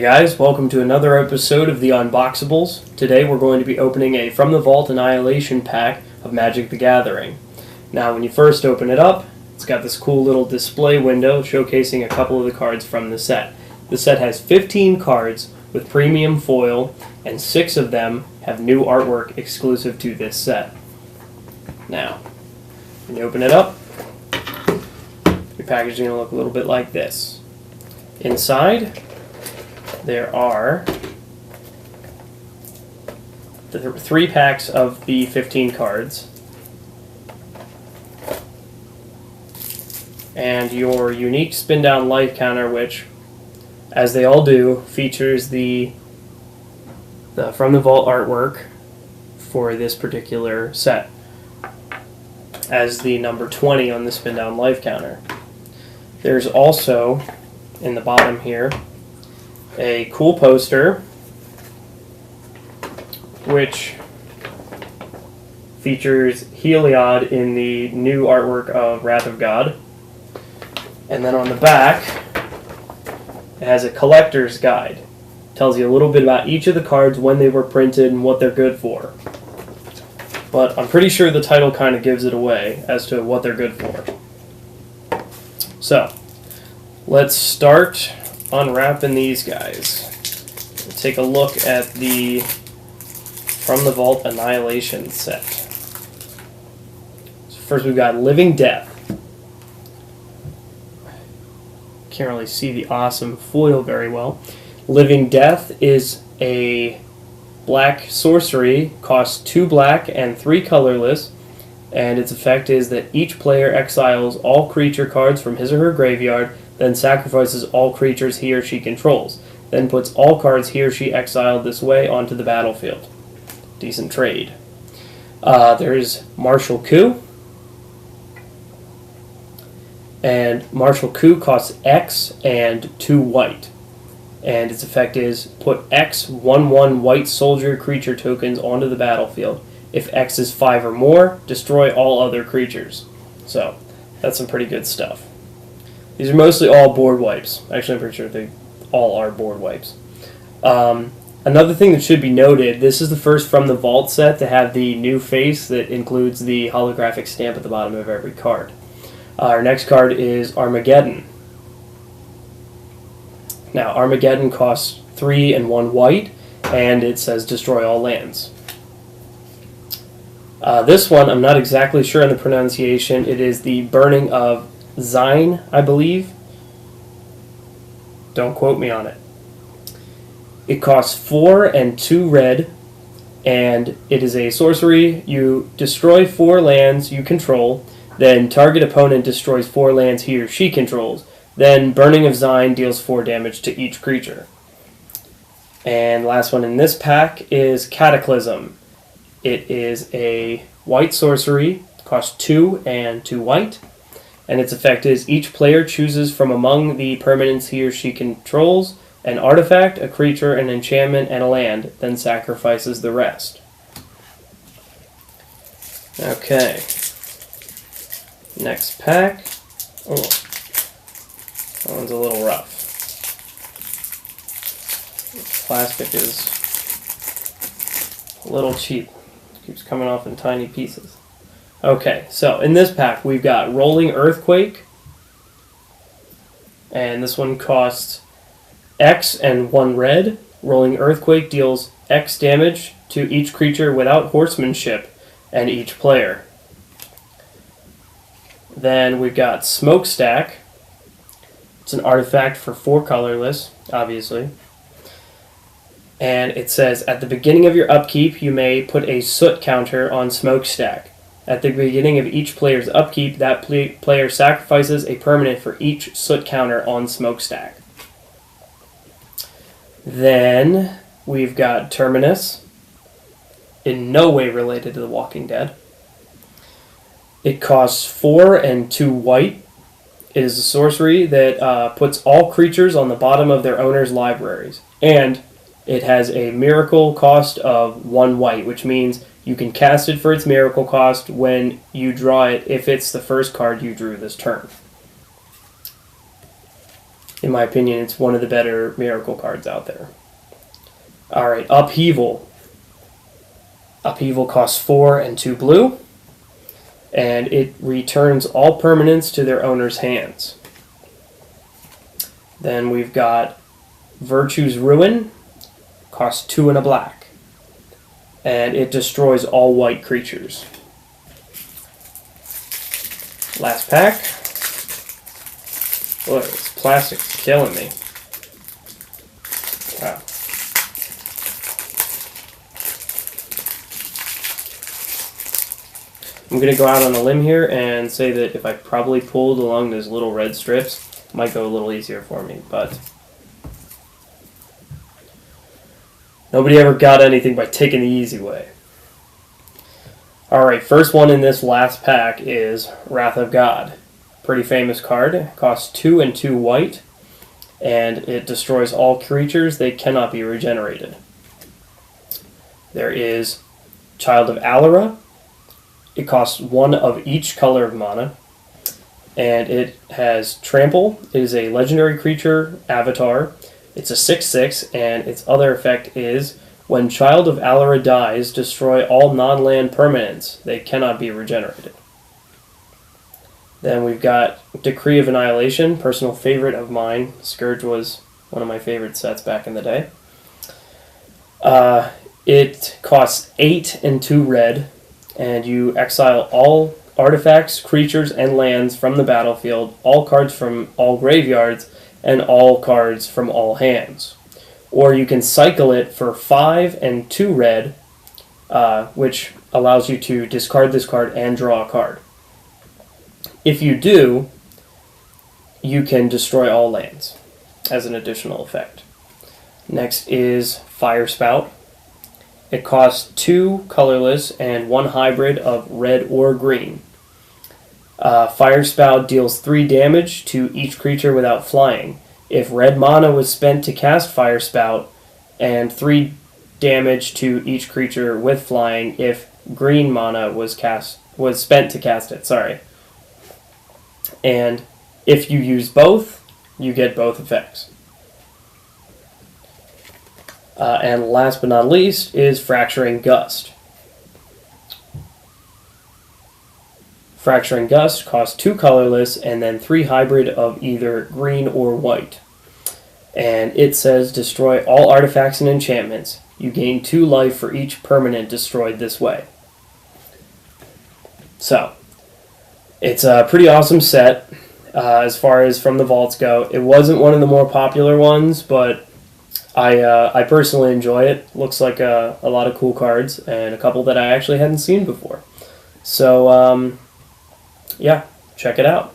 Hey guys, welcome to another episode of the Unboxables. Today we're going to be opening a From the Vault Annihilation pack of Magic the Gathering. Now when you first open it up, it's got this cool little display window showcasing a couple of the cards from the set. The set has 15 cards with premium foil, and 6 of them have new artwork exclusive to this set. Now, when you open it up, your package is going to look a little bit like this. Inside, there are 3 packs of the 15 cards, and your unique spin down life counter, which, as they all do, features the From the Vault artwork for this particular set as the number 20 on the spin down life counter. There's also, in the bottom here, a cool poster which features Heliod in the new artwork of Wrath of God. And then on the back, it has a collector's guide. It tells you a little bit about each of the cards, when they were printed, and what they're good for. But I'm pretty sure the title kind of gives it away as to what they're good for. So, let's start unwrapping these guys. Let's take a look at the From the Vault Annihilation set. So first we've got Living Death. Can't really see the awesome foil very well. Living Death is a black sorcery, costs 2 black and 3 colorless, and its effect is that each player exiles all creature cards from his or her graveyard, then sacrifices all creatures he or she controls, then puts all cards he or she exiled this way onto the battlefield. Decent trade. There's Martial Coup, and Martial Coup costs X and 2 white, and its effect is put X 1/1 white soldier creature tokens onto the battlefield. If X is 5 or more, destroy all other creatures. So, that's some pretty good stuff. These are mostly all board wipes. Actually, I'm pretty sure they all are board wipes. Another thing that should be noted, this is the first From the Vault set to have the new face that includes the holographic stamp at the bottom of every card. Our next card is Armageddon. Now, Armageddon costs 3 and 1 white, and it says destroy all lands. This one, I'm not exactly sure on the pronunciation. It is the Burning of Zine, I believe. Don't quote me on it. It costs 4 and 2 red, and it is a sorcery. You destroy 4 lands you control, then target opponent destroys 4 lands he or she controls, then Burning of Zine deals 4 damage to each creature. And last one in this pack is Cataclysm. It is a white sorcery, costs 2 and 2 white, and its effect is each player chooses from among the permanents he or she controls an artifact, a creature, an enchantment, and a land, then sacrifices the rest. Okay. Next pack. Oh, that one's a little rough. The plastic is a little cheap. Keeps coming off in tiny pieces. Okay, so in this pack we've got Rolling Earthquake, and this one costs X and 1 red. Rolling Earthquake deals X damage to each creature without horsemanship and each player. Then we've got Smokestack. It's an artifact for 4 colorless, obviously. And it says, at the beginning of your upkeep, you may put a soot counter on Smokestack. At the beginning of each player's upkeep, that player sacrifices a permanent for each soot counter on Smokestack. Then we've got Terminus, in no way related to The Walking Dead. It costs 4 and 2 white. It is a sorcery that puts all creatures on the bottom of their owner's libraries. And it has a miracle cost of 1 white, which means you can cast it for its miracle cost when you draw it if it's the first card you drew this turn. In my opinion, it's one of the better miracle cards out there. Alright, Upheaval. Upheaval costs 4 and 2 blue, and it returns all permanents to their owner's hands. Then we've got Virtue's Ruin, costs 2 and a black, and it destroys all white creatures. Last pack. Look, this plastic's killing me. Wow. I'm going to go out on a limb here and say that if I probably pulled along those little red strips, it might go a little easier for me, but nobody ever got anything by taking the easy way. Alright, first one in this last pack is Wrath of God. Pretty famous card. It costs 2 and 2 white, and it destroys all creatures. They cannot be regenerated. There is Child of Alara. It costs 1 of each color of mana, and it has Trample. It is a legendary creature avatar. It's a 6/6, and its other effect is when Child of Alara dies, destroy all non-land permanents. They cannot be regenerated. Then we've got Decree of Annihilation, personal favorite of mine. Scourge was one of my favorite sets back in the day. It costs 8 and 2 red, and you exile all artifacts, creatures, and lands from the battlefield, all cards from all graveyards, and all cards from all hands. Or you can cycle it for 5 and 2 red, which allows you to discard this card and draw a card. If you do, you can destroy all lands as an additional effect. Next is Fire Spout. It costs 2 colorless and 1 hybrid of red or green. Fire Spout deals 3 damage to each creature without flying. If red mana was spent to cast Fire Spout, and 3 damage to each creature with flying if green mana was spent to cast it. Sorry. And if you use both, you get both effects. And last but not least is Fracturing Gust. Fracturing Gust costs 2 colorless and then 3 hybrid of either green or white. And it says destroy all artifacts and enchantments. You gain 2 life for each permanent destroyed this way. So, it's a pretty awesome set as far as from the vaults go. It wasn't one of the more popular ones, but I personally enjoy it. Looks like a lot of cool cards, and a couple that I actually hadn't seen before. So, yeah, check it out.